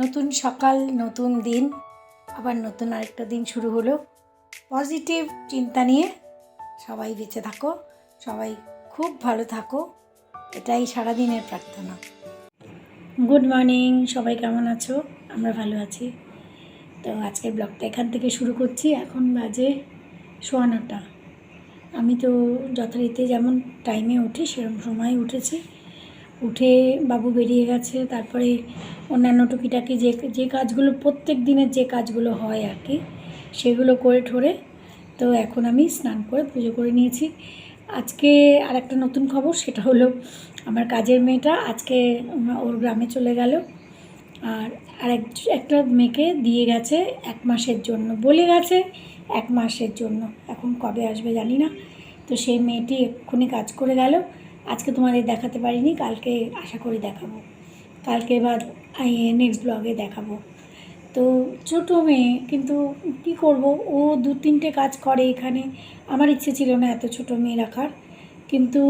নতুন সকাল, নতুন দিন, আবার নতুন আরেকটা দিন শুরু হলো। পজিটিভ চিন্তা নিয়ে সবাই বেঁচে থাকো, সবাই খুব ভালো থাকো, এটাই সারাদিনের প্রার্থনা। গুড মর্নিং, সবাই কেমন আছো? আমরা ভালো আছি। তো আজকের ব্লগটা এখান থেকে শুরু করছি। এখন বাজে 9:15। আমি তো যথারীতি যেমন টাইমে উঠি সেরকম সময় উঠেছি। উঠে বাবু বেরিয়ে গেছে, তারপরে অন্যান্য টুকিটাকি যে কাজগুলো প্রত্যেক দিনের যে কাজগুলো হয় আর কি, সেগুলো করে ঠোরে তো এখন আমি স্নান করে পুজো করে নিয়েছি। আজকে আর একটা নতুন খবর, সেটা হলো আমার কাজের মেয়েটা আজকে ওর গ্রামে চলে গেল, আর একটা মেয়েকে দিয়ে গেছে 1 মাসের জন্য, বলে গেছে 1 মাসের জন্য, এখন কবে আসবে জানি না। তো সেই মেয়েটি এক্ষুনি কাজ করে গেল। আজকে তোমাদের দেখাতে পারিনি, কালকে আশা করি দেখাবো, কালকে বা নেক্সট ব্লগে দেখাবো। তো ছোটো মেয়ে, কিন্তু কী করব, ও 2-3টে কাজ করে এখানে। আমার ইচ্ছে ছিল না এত ছোটো মেয়ে রাখার, কিন্তু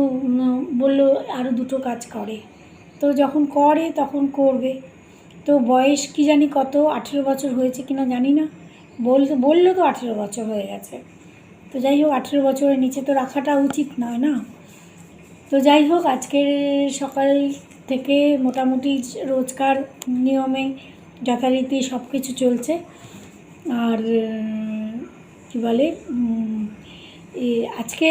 বললো আরও 2টো কাজ করে, তো যখন করে তখন করবে। তো বয়স কি জানি কত, 18 বছর হয়েছে কিনা জানি না, বললো তো 18 বছর হয়ে গেছে। তো যাই হোক, 18 বছরের নিচে তো রাখাটা উচিত নয় না। তো যাই হোক, আজকের সকাল থেকে মোটামুটি রোজকার নিয়মে যথারীতি সব কিছু চলছে। আর কী বলে, আজকে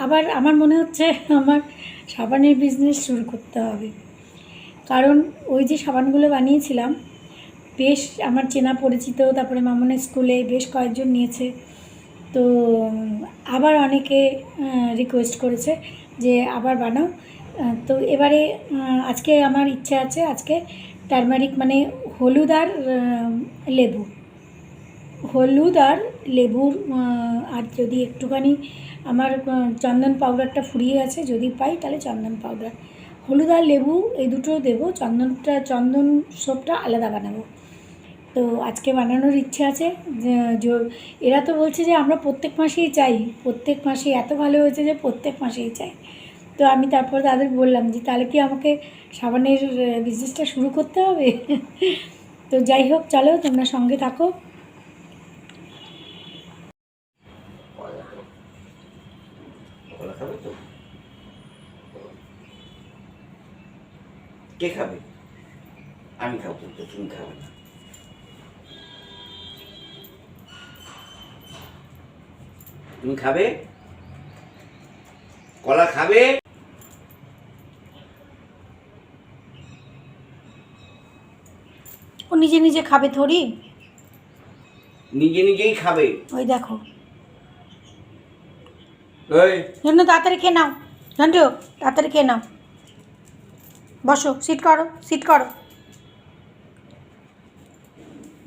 আবার আমার মনে হচ্ছে আমার সাবানের বিজনেস শুরু করতে হবে। কারণ ওই যে সাবানগুলো বানিয়েছিলাম, বেশ আমার চেনা পরিচিত, তারপরে মামনের স্কুলে বেশ কয়েকজন নিয়েছে। তো আবার অনেকে রিকোয়েস্ট করেছে যে আবার বানাও। তো এবারে আজকে আমার ইচ্ছে আছে, আজকে টারমারিক মানে হলুদ আর লেবুর আর যদি একটুখানি আমার চন্দন পাউডারটা ফুরিয়ে গেছে, যদি পাই তাহলে চন্দন পাউডার, হলুদ আর লেবু এই দুটো দেবো, চন্দন সোপটা আলাদা বানাবো। তো আজকে বানানোর ইচ্ছে আছে। এরা তো বলছে যে আমরা প্রত্যেক মাসেই চাই, প্রত্যেক মাসেই এত ভালো হয়েছে যে প্রত্যেক মাসেই চাই। তো আমি তারপর তাদের বললাম যে তাহলে কি আমাকে সাবানের বিজনেসটা শুরু করতে হবে। তো যাই হোক, চলো তোমরা সঙ্গে থাকো। কে খাবে? আমি খাবো, তো তুমি খাবে না। তুমি খাবে? কলা খাবে? ও নিজে নিজে খাবে থরি, নিজে নিজেই খাবে। ওই দেখো। ওই ঝন্টু তাড়াতাড়ি খেয়ে নাও, ঝন্টু তাড়াতাড়ি খেয়ে নাও, বসো, সিট করো, সিট করো।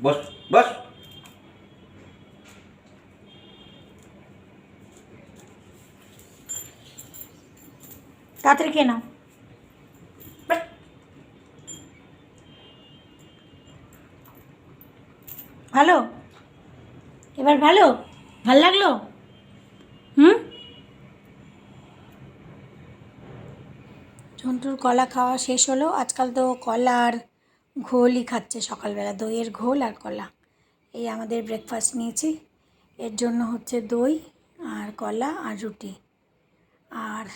বস বস। তাড়াতাড়ি খেয়ে নাও। ভালো, এবার ভালো, ভাল লাগলো? ঝন্টুর কলা খাওয়া শেষ হলো। আজকাল তো কলা আর ঘোলই খাচ্ছে সকালবেলা, দইয়ের ঘোল আর কলা, এই আমাদের ব্রেকফাস্ট নিয়েছি। এর জন্য হচ্ছে দই আর কলা আর রুটি, আর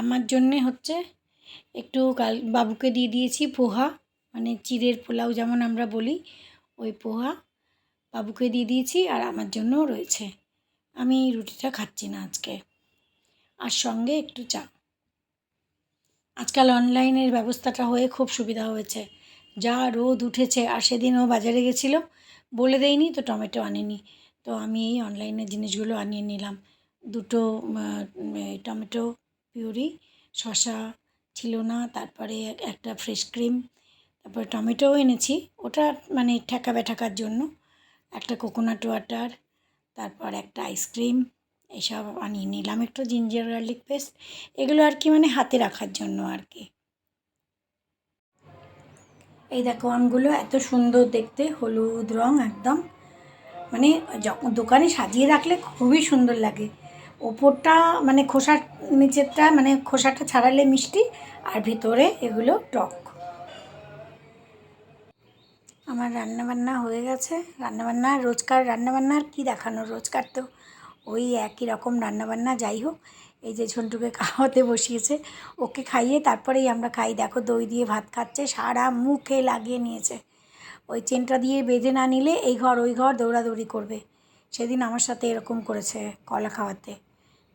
আমার জন্যে হচ্ছে একটু বাবুকে দিয়ে দিয়েছি পোহা, মানে চিড়ের পোলাও যেমন আমরা বলি, ওই পোহা বাবুকে দিয়ে দিয়েছি, আর আমার জন্যও রয়েছে। আমি রুটিটা খাচ্ছি না আজকে, আর সঙ্গে একটু চা। আজকাল অনলাইনের ব্যবস্থাটা হয়ে খুব সুবিধা হয়েছে, যা রোদ উঠেছে। আর সেদিনও বাজারে গেছিলো, বলে দেয়নি তো টমেটো আনেনি, তো আমি এই অনলাইনের জিনিসগুলো আনিয়ে নিলাম। 2টো টমেটো পিউরি, শসা ছিল না, তারপরে একটা ফ্রেশ ক্রিম, তারপরে টমেটোও এনেছি, ওটা মানে ঠেকা বেঠাকার জন্য, একটা কোকোনাট ওয়াটার, তারপর একটা আইসক্রিম, এসব আনিয়ে নিলাম, একটু জিঞ্জার গার্লিক পেস্ট, এগুলো আর কি মানে হাতে রাখার জন্য আর কি। এই দেখো আমগুলো এত সুন্দর দেখতে, হলুদ রং একদম, মানে যখন দোকানে সাজিয়ে রাখলে খুবই সুন্দর লাগে। ওপরটা মানে খোসার নিচেরটা মানে খোসাটা ছাড়ালে মিষ্টি, আর ভিতরে এগুলো টক। আমার রান্নাবান্না হয়ে গেছে। রান্নাবান্না রোজকার রান্নাবান্না আর কী দেখানো, রোজকার তো ওই একই রকম রান্নাবান্না। যাই হোক, এই যে ঝন্টুকে খাওয়াতে বসিয়েছে, ওকে খাইয়ে তারপরেই আমরা খাই। দেখো দই দিয়ে ভাত খাচ্ছে, সারা মুখে লাগিয়ে নিয়েছে। ওই চেনটা দিয়ে বেঁধে না নিলে এই ঘর ওই ঘর দৌড়াদৌড়ি করবে। সেদিন আমার সাথে এরকম করেছে কলা খাওয়াতে।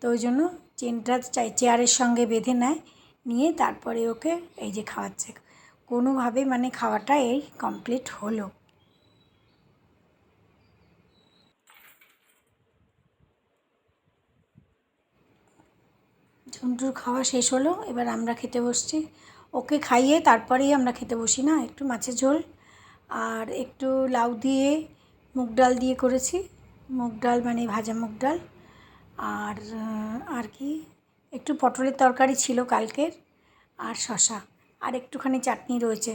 তো ওই জন্য চেনটা চেয়ারের সঙ্গে বেঁধে নেয়, নিয়ে তারপরে ওকে এই যে খাওয়াচ্ছে। কোনোভাবে মানে খাওয়াটা এই কমপ্লিট হলো। ঝন্টুর খাওয়া শেষ হলো, এবার আমরা খেতে বসছি। ওকে খাইয়ে তারপরেই আমরা খেতে বসি না। একটু মাছের ঝোল আর একটু লাউ দিয়ে মুগ ডাল দিয়ে করেছি। মুগ ডাল মানে ভাজা মুগ ডাল। আর কি একটু পটলের তরকারি ছিল কালকের, আর শশা, আর একটুখানি চাটনি রয়েছে।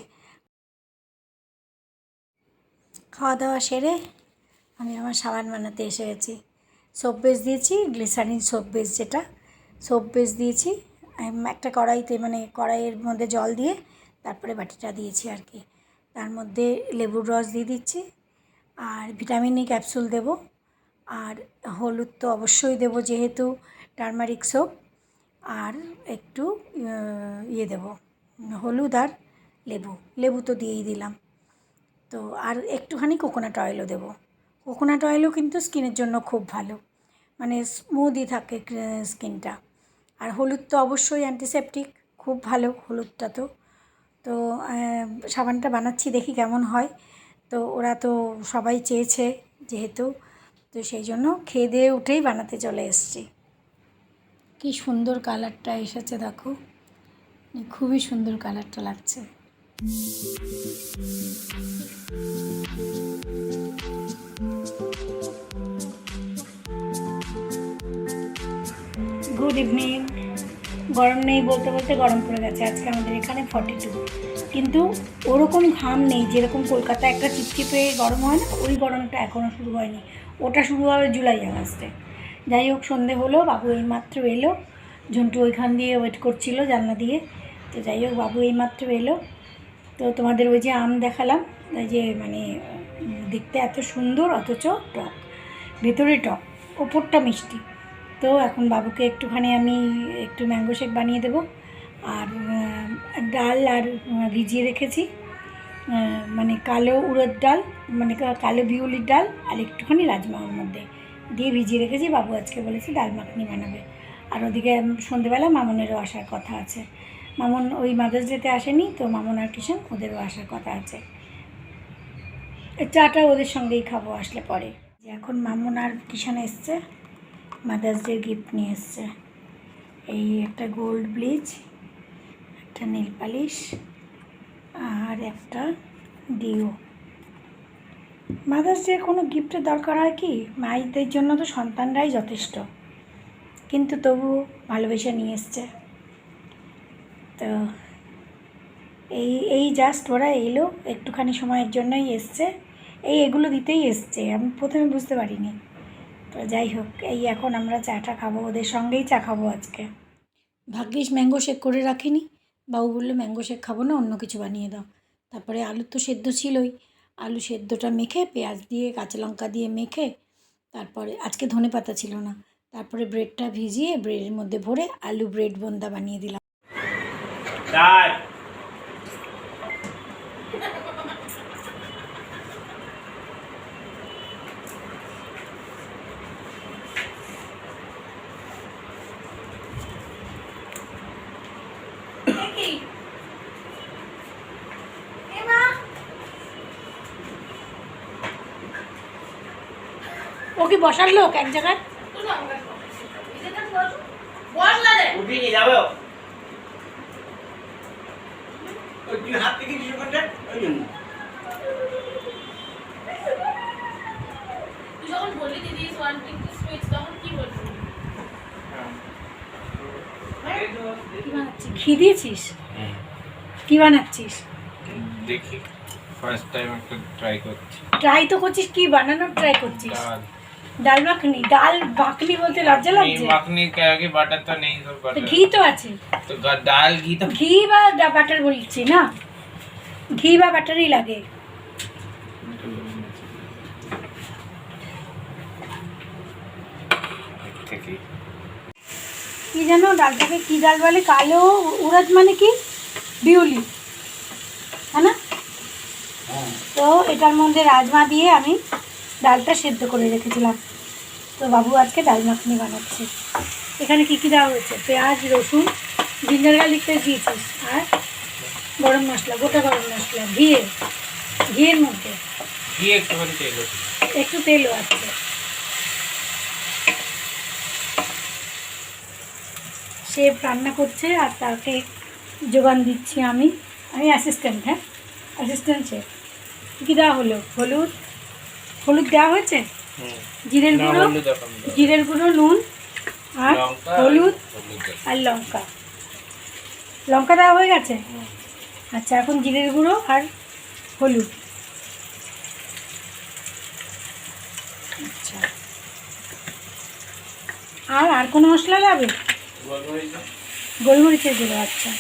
খাওয়া দাওয়া সেরে আমি আমার সাবান বানাতে এসে গেছি। সোপ বেস দিয়েছি, গ্লিসারিন সোপ বেস, যেটা সোপ বেস দিয়েছি একটা কড়াইতে, মানে কড়াইয়ের মধ্যে জল দিয়ে তারপরে বাটিটা দিয়েছি আর কি। তার মধ্যে লেবুর রস দিয়ে দিচ্ছি, আর ভিটামিন ই ক্যাপসুল দেব, আর হলুদ তো অবশ্যই দেব যেহেতু টারমারিক সোপ, আর একটু দেব হলুদ আর লেবু তো দিয়েই দিলাম। তো আর একটুখানি কোকোনাট অয়েলও দেবো। কোকোনাট অয়েলও কিন্তু স্কিনের জন্য খুব ভালো, মানে স্মুথই থাকে স্কিনটা। আর হলুদ তো অবশ্যই অ্যান্টিসেপটিক, খুব ভালো হলুদটা। তো সাবানটা বানাচ্ছি, দেখি কেমন হয়। তো ওরা তো সবাই চেয়েছে যেহেতু, তো সেই জন্য খেয়ে দিয়ে উঠেই বানাতে চলে এসেছি। কি সুন্দর কালারটা এসেছে দেখো, খুবই সুন্দর কালারটা লাগছে। Good evening. গরম নেই বলতে বলতে গরম পড়ে গেছে। আজকে আমাদের এখানে 42, কিন্তু ওরকম ঘাম নেই যেরকম কলকাতায় একটা চিপচিপে গরম হয় না, ওই গরমটা এখনও শুরু হয়নি। ওটা শুরু হবে জুলাই আগস্টে। যাই হোক, সন্ধে হলো, বাবু এইমাত্র এলো। ঝন্টু ওইখান দিয়ে ওয়েট করছিল জানলা দিয়ে। তো যাই হোক, বাবু এইমাত্র এলো। তো তোমাদের ওই যে আম দেখালাম, ওই যে মানে দেখতে এত সুন্দর অথচ টক, ভেতরে টক, ওপরটা মিষ্টি। তো এখন বাবুকে একটুখানি আমি একটু ম্যাঙ্গো শেক বানিয়ে দেবো। আর ডাল আর ভিজিয়ে রেখেছি, মানে কালো উড়দ ডাল, মানে কালো বিউলির ডাল, আর একটুখানি রাজমা ওর মধ্যে দিয়ে ভিজিয়ে রেখেছি। বাবু আজকে বলেছি ডাল মাখনি বানাবে। আর ওদিকে সন্ধেবেলা মামনেরও আসার কথা আছে। মামন ওই মাদার্স ডেতে আসেনি তো, মামন আর কিষান ওদেরও আসার কথা আছে। চাটা ওদের সঙ্গেই খাবো আসলে পরে। এখন মামন আর কিষান এসছে, মাদার্স ডে গিফট নিয়ে এসছে। এই একটা গোল্ড ব্লিচ, একটা নেল পালিশ, আর একটা ডিও। মাদার্স ডে কোনো গিফটের দরকার হয় কি, মায়েদের জন্য তো সন্তানরাই যথেষ্ট, কিন্তু তবুও ভালোবেসে নিয়ে এসছে। তো এই জাস্ট ওরা এলো, একটুখানি সময়ের জন্যই এসছে, এগুলো দিতেই এসছে। আমি প্রথমে বুঝতে পারিনি। তো যাই হোক, এই এখন আমরা চাটা খাবো, ওদের সঙ্গেই চা খাবো আজকে। ভাগ্যিস ম্যাঙ্গো শেক করে রাখিনি। বাবু বললো ম্যাঙ্গো শেক খাবো না, অন্য কিছু বানিয়ে দাও। তারপরে আলু তো সেদ্ধ ছিলই, আলু সেদ্ধটা মেখে পেঁয়াজ দিয়ে কাঁচা লঙ্কা দিয়ে মেখে, তারপরে আজকে ধনেপাতা ছিল না, তারপরে ব্রেডটা ভিজিয়ে ব্রেডের মধ্যে ভরে আলু ব্রেড বোন্দা বানিয়ে দিলাম। ও কি বসার লোক এক জায়গায়? ঘি দিয়েছিস? কি বানাচ্ছিস দেখি, ফার্স্ট টাইম একটা ট্রাই করছি। ট্রাই তো করছিস, কি বানানোর ট্রাই করছিস? ডাল মাখনি। ডাল মাখনি বলতে লজ্জা লাগছে? মাখনি কে আগে বাটার তো নেই, তো বাটার ঘি তো আছে। তো ডাল ঘি তো ঘি বা বাটার বলছি না, ঘি বা বাটারই লাগে। কি যেন ডালটাকে কী ডাল বলে, কালো উড়দ মানে কি বিউলি, হ্যাঁ না? হ্যাঁ তো এটার মধ্যে রাজমা দিয়ে আমি ডালটা সেদ্ধ করে রেখেছিলাম। তো বাবু আজকে ডাল মাখনি বানাচ্ছে। এখানে কী কী দেওয়া হয়েছে, পেঁয়াজ, রসুন, জিঞ্জার গার্লিক পেস্ট দিয়েছিস, আর গরম মশলা, গোটা গরম মশলা, ঘিয়ের মধ্যে ঘি একটুখানি তেল আছে। একটু তেলও আছে। শেফ রান্না করছে আর তাকে যোগান দিচ্ছি আমি অ্যাসিস্ট্যান্ট, হ্যাঁ অ্যাসিস্ট্যান্ট শেফ। কী দেওয়া হলো, হলুদ দেওয়া হয়েছে, জিরের না, গুঁড়ো, হলুদ এখন দাও। জিরের গুঁড়ো, নুন আর লঙ্কা হলুদ হলুদ দাও। আর লঙ্কা দেওয়া হয়ে গেছে। আচ্ছা, এখন জিরের গুঁড়ো আর হলুদ। আচ্ছা, আর কোনো মশলা লাগবে? গোলমরিচ দাও। গোলমরিচের গুঁড়ো। আচ্ছা,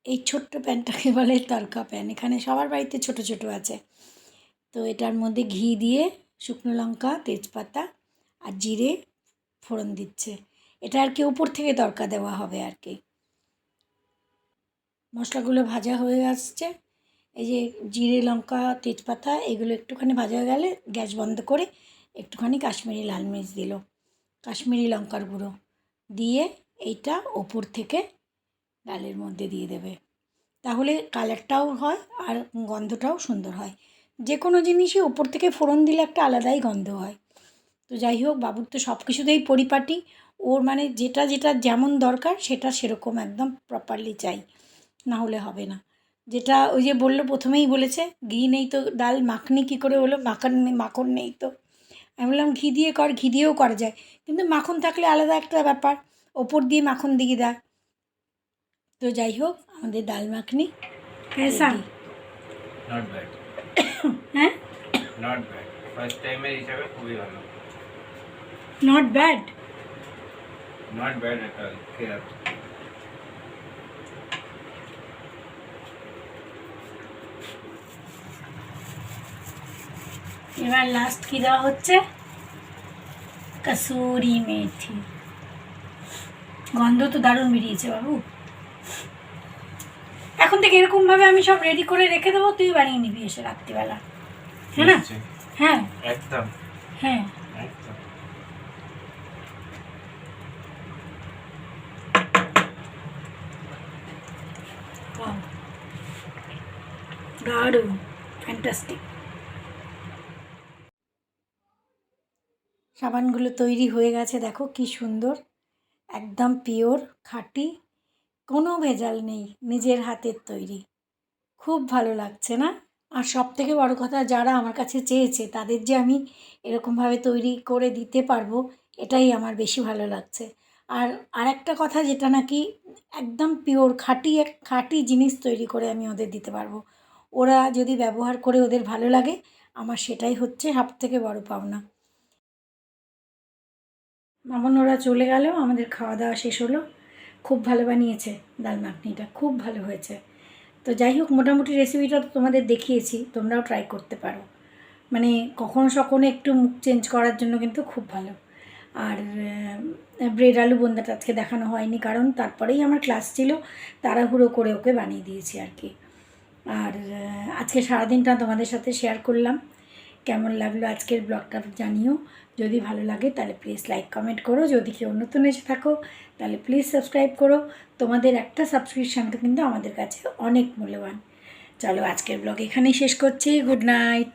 এই ছোট্ট প্যানটাকে বলে তড়কা প্যান। এখানে সবার বাড়িতে ছোট ছোট আছে। তো এটার মধ্যে ঘি দিয়ে শুকনো লঙ্কা, তেজপাতা আর জিরে ফোড়ন দিচ্ছে। এটা আর কি উপর থেকে তড়কা দেওয়া হবে আর কি। মশলাগুলো ভাজা হয়ে আসছে। এই যে জিরে, লঙ্কা, তেজপাতা এগুলো একটুখানি ভাজা হয়ে গেলে গ্যাস বন্ধ করে একটুখানি কাশ্মীরি লাল মির্চ দিল, কাশ্মীরি লঙ্কার গুঁড়ো দিয়ে এইটা ওপর থেকে ডালের মধ্যে দিয়ে দেবে। তাহলে কালারটাও হয় আর গন্ধটাও সুন্দর হয়। যে কোনো জিনিসই ওপর থেকে ফোড়ন দিলে একটা আলাদাই গন্ধ হয়। তো যাই হোক, বাবুর তো সব কিছুতেই পরিপাটি। ওর মানে যেটা যেটা যেমন দরকার সেটা সেরকম একদম প্রপারলি চাই, না হলে হবে না। যেটা ওই যে বললো, প্রথমেই বলেছে ঘি নেই তো ডাল মাখনি কী করে হলো, মাখন নেই তো। আমি বললাম ঘি দিয়ে কর, ঘি দিয়েও করা যায়, কিন্তু মাখন থাকলে আলাদা একটা ব্যাপার, ওপর দিয়ে মাখন দিয়ে দেয়। তো যাই হোক, আমাদের ডাল মাখনি কেসা, নট ব্যাড, হ্যাঁ নট ব্যাড, ফার্স্ট টাইমের হিসাবে খুবই ভালো। Not bad. Not bad at all. খেয়ে এবার লাস্ট কী দেওয়া হচ্ছে, কসুরি মেথি। গন্ধ তো দারুণ বেরিয়েছে বাবু। এখন থেকে এরকমভাবে আমি সব রেডি করে রেখে দেবো, তুই বানিয়ে নিবি এসে রাত্রিবেলা, হ্যাঁ না? হ্যাঁ একদম হ্যাঁ। একদম। Wow. দারুণ, ফ্যান্টাস্টিক। সাবানগুলো তৈরি হয়ে গেছে, দেখো কি সুন্দর, একদম পিওর, খাঁটি, কোনো ভেজাল নেই, নিজের হাতের তৈরি। খুব ভালো লাগছে না? আর সব থেকে বড় কথা, যারা আমার কাছে চেয়েছে তাদের যে আমি এরকমভাবে তৈরি করে দিতে পারবো, এটাই আমার বেশি ভালো লাগছে। আর আরেকটা কথা, যেটা নাকি একদম পিওর খাঁটি জিনিস তৈরি করে আমি ওদের দিতে পারবো। ওরা যদি ব্যবহার করে ওদের ভালো লাগে, আমার সেটাই হচ্ছে সবথেকে বড় পাওনা। মামন ওরা চলে গেল, আমাদের খাওয়া দাওয়া শেষ হলো। খুব ভালো বানিয়েছে ডাল মাখনিটা, খুব ভালো হয়েছে। তো যাই হোক, মোটামুটি রেসিপিটা তো তোমাদের দেখিয়েছি, তোমরাও ট্রাই করতে পারো। মানে কখনো সখনো একটু মুখ চেঞ্জ করার জন্য কিন্তু খুব ভালো। আর ব্রেড আলু বোন্দাটা আজকে দেখানো হয়নি, কারণ তারপরেই আমার ক্লাস ছিল, তাড়াহুড়ো করে ওকে বানিয়ে দিয়েছি আর কি। আর আজকে সারাদিনটা তোমাদের সাথে শেয়ার করলাম। কেমন লাগলো আজকের ব্লগটা জানিও। যদি ভালো লাগে তাহলে প্লিজ লাইক কমেন্ট করো। যদি কেউ নতুন এসে থাকো তাহলে প্লিজ সাবস্ক্রাইব করো। তোমাদের একটা সাবস্ক্রিপশানটা কিন্তু আমাদের কাছে অনেক মূল্যবান। চলো, আজকের ব্লগ এখানেই শেষ করছি। Good night.